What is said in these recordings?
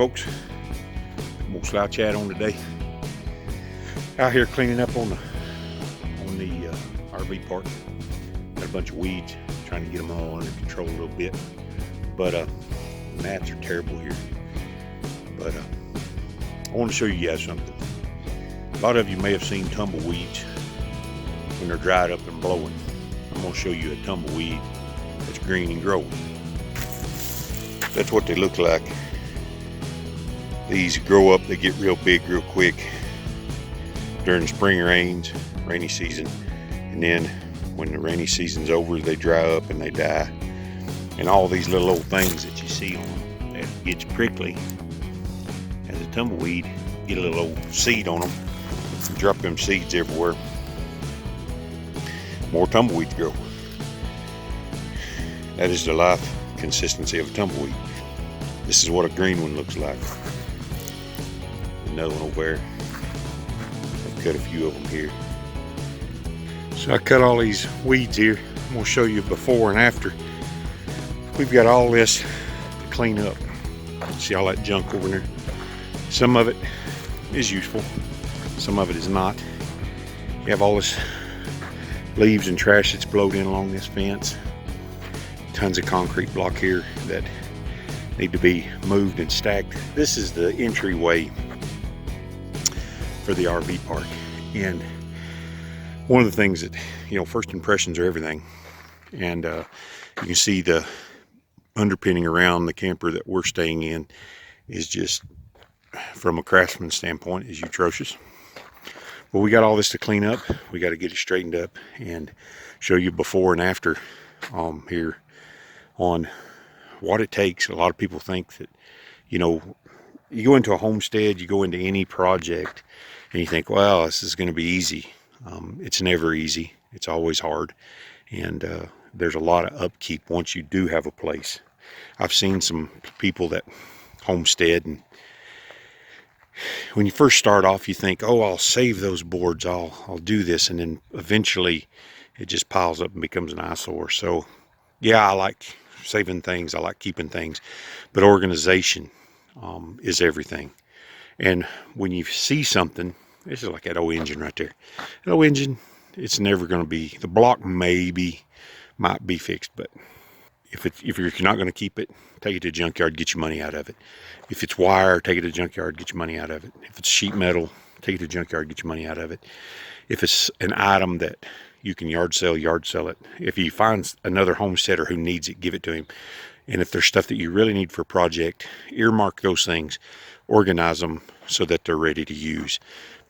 folks. More slouch hat on today. Out here cleaning up on the RV park. Got a bunch of weeds, trying to get them all under control a little bit. But gnats are terrible here. But I want to show you guys something. A lot of you may have seen tumbleweeds when they're dried up and blowing. I'm going to show you a tumbleweed that's green and growing. That's what they look like. These grow up, they get real big real quick during the spring rains, rainy season, and then when the rainy season's over, they dry up and they die. And all these little old things that you see on them that gets prickly as a tumbleweed, get a little old seed on them, and drop them seeds everywhere. More tumbleweeds grow. That is the life consistency of a tumbleweed. This is what a green one looks like. Another one over there. I've cut a few of them here. So I cut all these weeds here. I'm going to show you before and after. We've got all this to clean up. See all that junk over there? Some of it is useful. Some of it is not. You have all this leaves and trash that's blowed in along this fence. Tons of concrete block here that need to be moved and stacked. This is the entryway for the RV park, and one of the things that, you know, first impressions are everything, and you can see the underpinning around the camper that we're staying in is just, from a craftsman standpoint, is atrocious. But we got all this to clean up. We got to get it straightened up and show you before and after here on what it takes. A lot of people think that, you know, you go into a homestead, you go into any project, and you think, well, this is going to be easy. It's never easy. It's always hard. And there's a lot of upkeep once you do have a place. I've seen some people that homestead, and when you first start off, you think, oh, I'll save those boards, I'll do this, and then eventually it just piles up and becomes an eyesore. So yeah, I like saving things, I like keeping things, but organization is everything. And when you see something, this is like that old engine right there. That old engine, it's never going to be, the block might be fixed, but if you're not going to keep it, take it to the junkyard, get your money out of it. If it's wire, take it to the junkyard, get your money out of it. If it's sheet metal, take it to the junkyard, get your money out of it. If it's an item that you can yard sell it. If you find another homesteader who needs it, give it to him. And if there's stuff that you really need for a project, earmark those things, organize them so that they're ready to use.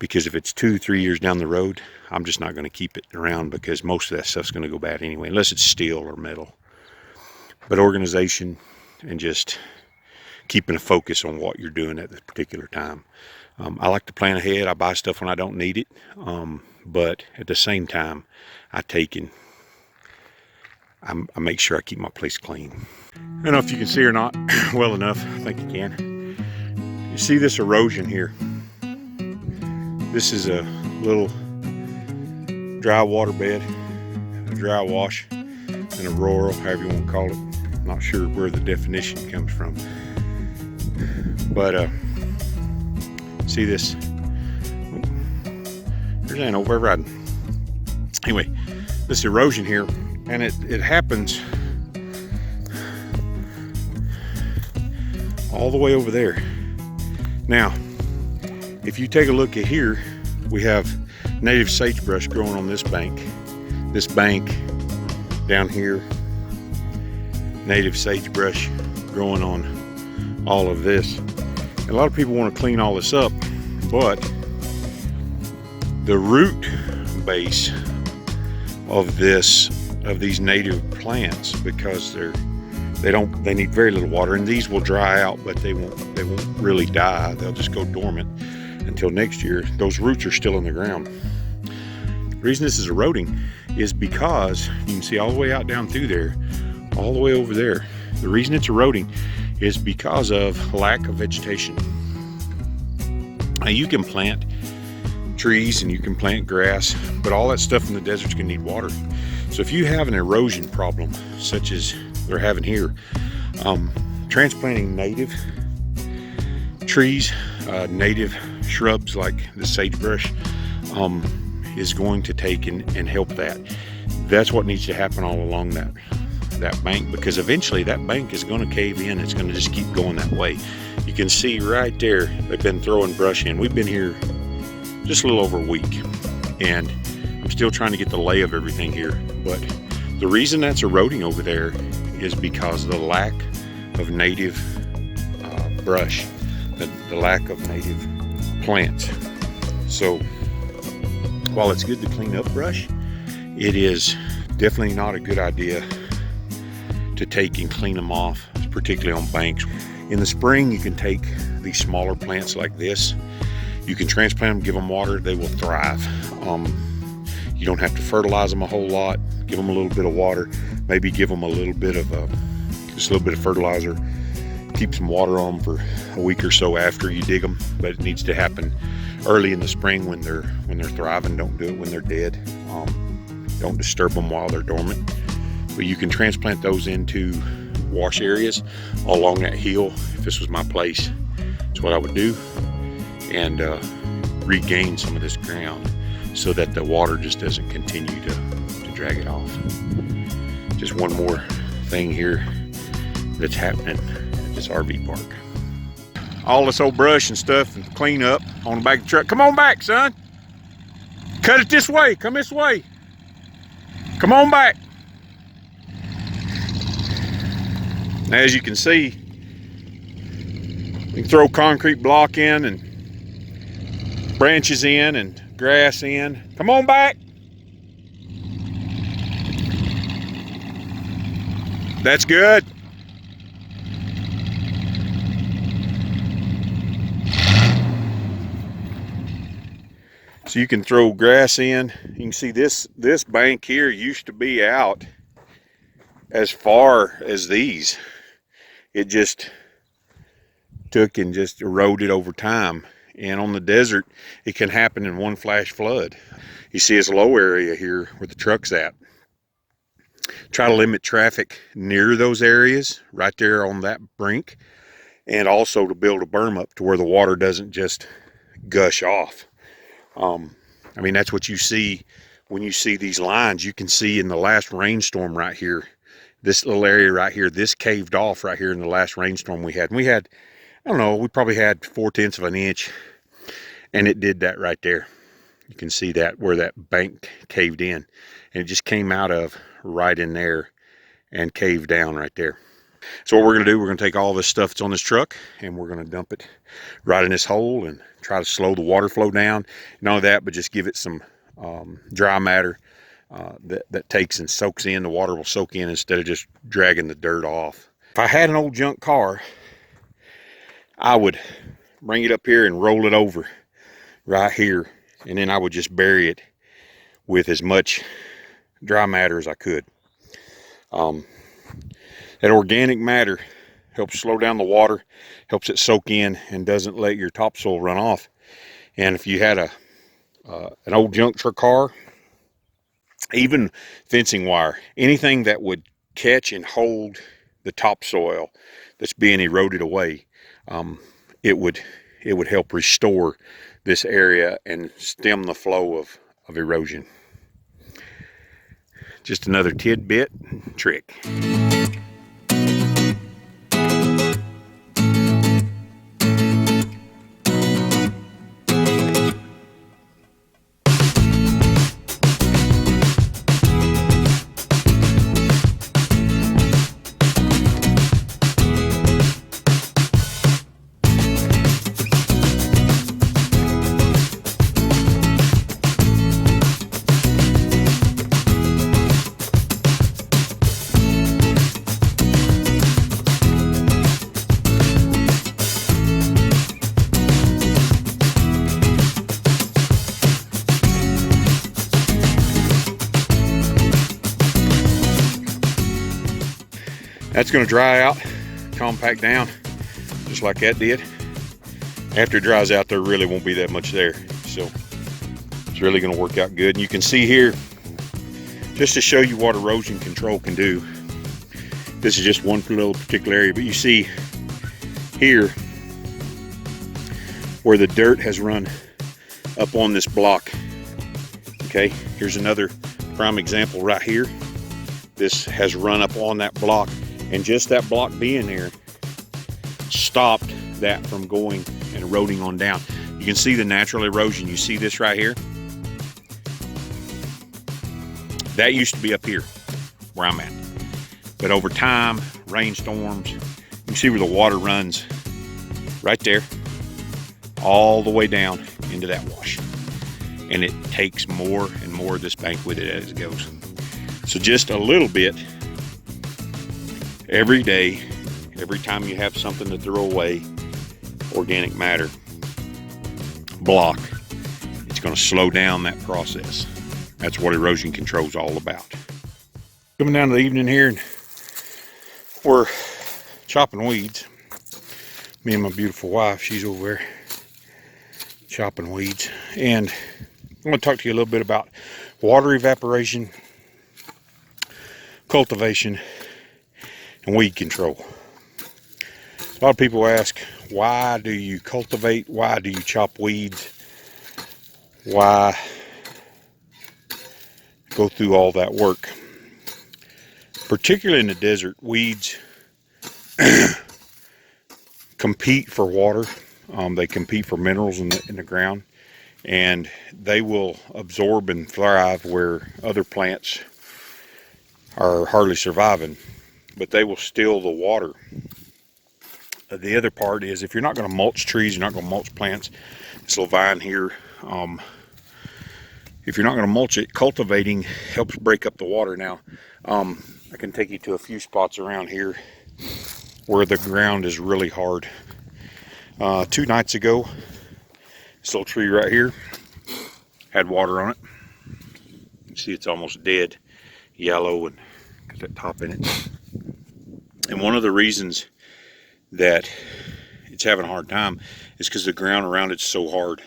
Because if it's 2-3 years down the road, I'm just not going to keep it around, because most of that stuff's going to go bad anyway, unless it's steel or metal. But organization and just keeping a focus on what you're doing at this particular time. I like to plan ahead. I buy stuff when I don't need it. But at the same time, I make sure I keep my place clean. I don't know if you can see or not well enough. I think you can. You see this erosion here? This is a little dry water bed, a dry wash, and a rural, however you want to call it. I'm not sure where the definition comes from. But see this? There's an overriding. Anyway, this erosion here, and it happens all the way over there. Now, if you take a look at here, we have native sagebrush growing on this bank. This bank down here, native sagebrush growing on all of this. And a lot of people want to clean all this up, but the root base of these native plants, because they need very little water, and these will dry out, but they won't really die. They'll just go dormant until next year. Those roots are still in the ground. The reason this is eroding is because you can see all the way out down through there, all the way over there. The reason it's eroding is because of lack of vegetation. Now, you can plant trees and you can plant grass, but all that stuff in the desert's gonna need water. So if you have an erosion problem such as they're having here, transplanting native trees, native shrubs like the sagebrush, is going to take and help that. That's what needs to happen all along that bank, because eventually that bank is going to cave in. It's going to just keep going that way. You can see right there, they've been throwing brush in. We've been here just a little over a week, and I'm still trying to get the lay of everything here. But the reason that's eroding over there is because of the lack of native brush, the lack of native plants. So while it's good to clean up brush, it is definitely not a good idea to take and clean them off, particularly on banks. In the spring, you can take these smaller plants like this. You can transplant them, give them water, they will thrive. You don't have to fertilize them a whole lot. Give them a little bit of water, maybe give them a little bit of just a little bit of fertilizer. Keep some water on them for a week or so after you dig them, but it needs to happen early in the spring when they're thriving. Don't do it when they're dead. Don't disturb them while they're dormant. But you can transplant those into wash areas along that hill. If this was my place, that's what I would do, and regain some of this ground so that the water just doesn't continue to drag it off. Just one more thing here that's happening at this RV park. All this old brush and stuff and clean up on the back of the truck. Come on back, son. Cut it this way. Come this way. Come on back. Now, as you can see, we can throw concrete block in and branches in and grass in. Come on back. That's good. So you can throw grass in. You can see this bank here used to be out as far as these. It just took and just eroded over time. And on the desert, it can happen in one flash flood. You see this low area here where the truck's at. Try to limit traffic near those areas right there on that brink, and also to build a berm up to where the water doesn't just gush off. I mean, that's what you see when you see these lines. You can see in the last rainstorm right here, this little area right here, this caved off right here in the last rainstorm we had. And we had, I don't know, we probably had 4/10 of an inch, and it did that right there. You can see that where that bank caved in, and it just came out of right in there and caved down right there. So what we're going to do, we're going to take all this stuff that's on this truck and we're going to dump it right in this hole and try to slow the water flow down. Not only that, but just give it some dry matter that takes and soaks in. The water will soak in instead of just dragging the dirt off. If I had an old junk car, I would bring it up here and roll it over right here, and then I would just bury it with as much dry matter as I could. That organic matter helps slow down the water, helps it soak in, and doesn't let your topsoil run off. And if you had an old junk truck car, even fencing wire, anything that would catch and hold the topsoil that's being eroded away, it would help restore this area and stem the flow of erosion. Just another tidbit trick. That's going to dry out, compact down, just like that did. After it dries out, there really won't be that much there. So it's really going to work out good. And you can see here, just to show you what erosion control can do. This is just one little particular area, but you see here, where the dirt has run up on this block. Okay, here's another prime example right here. This has run up on that block, and just that block being there stopped that from going and eroding on down. You can see the natural erosion. You see this right here? That used to be up here where I'm at. But over time, rainstorms, you can see where the water runs right there, all the way down into that wash. And it takes more and more of this bank with it as it goes. So just a little bit every day, every time you have something to throw away, organic matter block, it's going to slow down that process. That's what erosion control is all about. Coming down to the evening here, and we're chopping weeds. Me and my beautiful wife, she's over there chopping weeds. And I'm going to talk to you a little bit about water evaporation, cultivation, and weed control. A lot of people ask, why do you cultivate? Why do you chop weeds? Why go through all that work? Particularly in the desert, weeds compete for water. They compete for minerals in the ground, and they will absorb and thrive where other plants are hardly surviving, but they will steal the water. The other part is, if you're not going to mulch trees, you're not going to mulch plants, this little vine here, if you're not going to mulch it, cultivating helps break up the water. Now, I can take you to a few spots around here where the ground is really hard. 2 nights ago, this little tree right here had water on it. You see it's almost dead, yellow, and got that top in it. And one of the reasons that it's having a hard time is because the ground around it's so hard.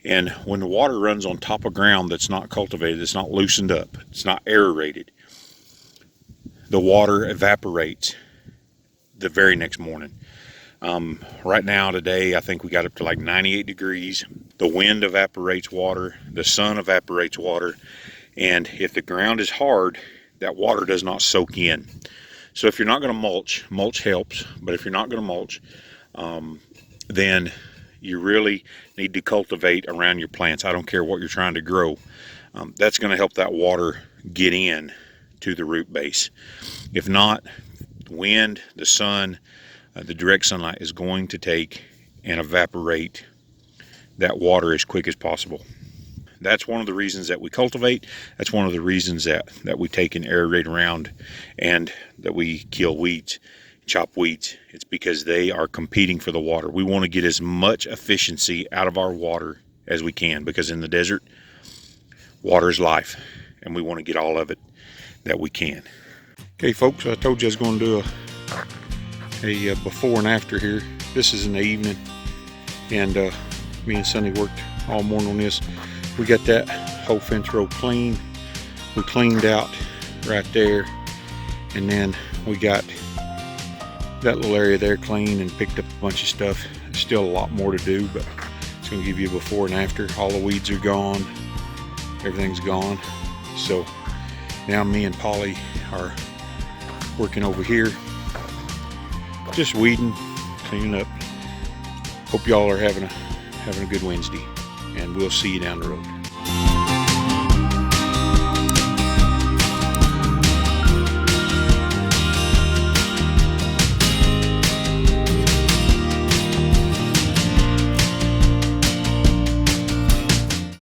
And when the water runs on top of ground that's not cultivated, it's not loosened up, it's not aerated, the water evaporates the very next morning. Right now, today, I think we got up to like 98 degrees. The wind evaporates water, the sun evaporates water, and if the ground is hard, that water does not soak in. So if you're not going to mulch, mulch helps, but if you're not going to mulch, then you really need to cultivate around your plants. I don't care what you're trying to grow. That's going to help that water get in to the root base. If not, the wind, the sun, the direct sunlight is going to take and evaporate that water as quick as possible. That's one of the reasons that we cultivate. That's one of the reasons that we take and aerate around, and that we kill weeds, chop weeds. It's because they are competing for the water. We want to get as much efficiency out of our water as we can, because in the desert, water is life, and we want to get all of it that we can. Okay, folks, I told you I was going to do a before and after here. This is in the evening, and me and Sonny worked all morning on this. We got that whole fence row clean. We cleaned out right there, and then we got that little area there clean and picked up a bunch of stuff. There's still a lot more to do, but it's going to give you a before and after. All the weeds are gone, everything's gone. So now me and Polly are working over here, just weeding, cleaning up. Hope y'all are having a good Wednesday, and we'll see you down the road.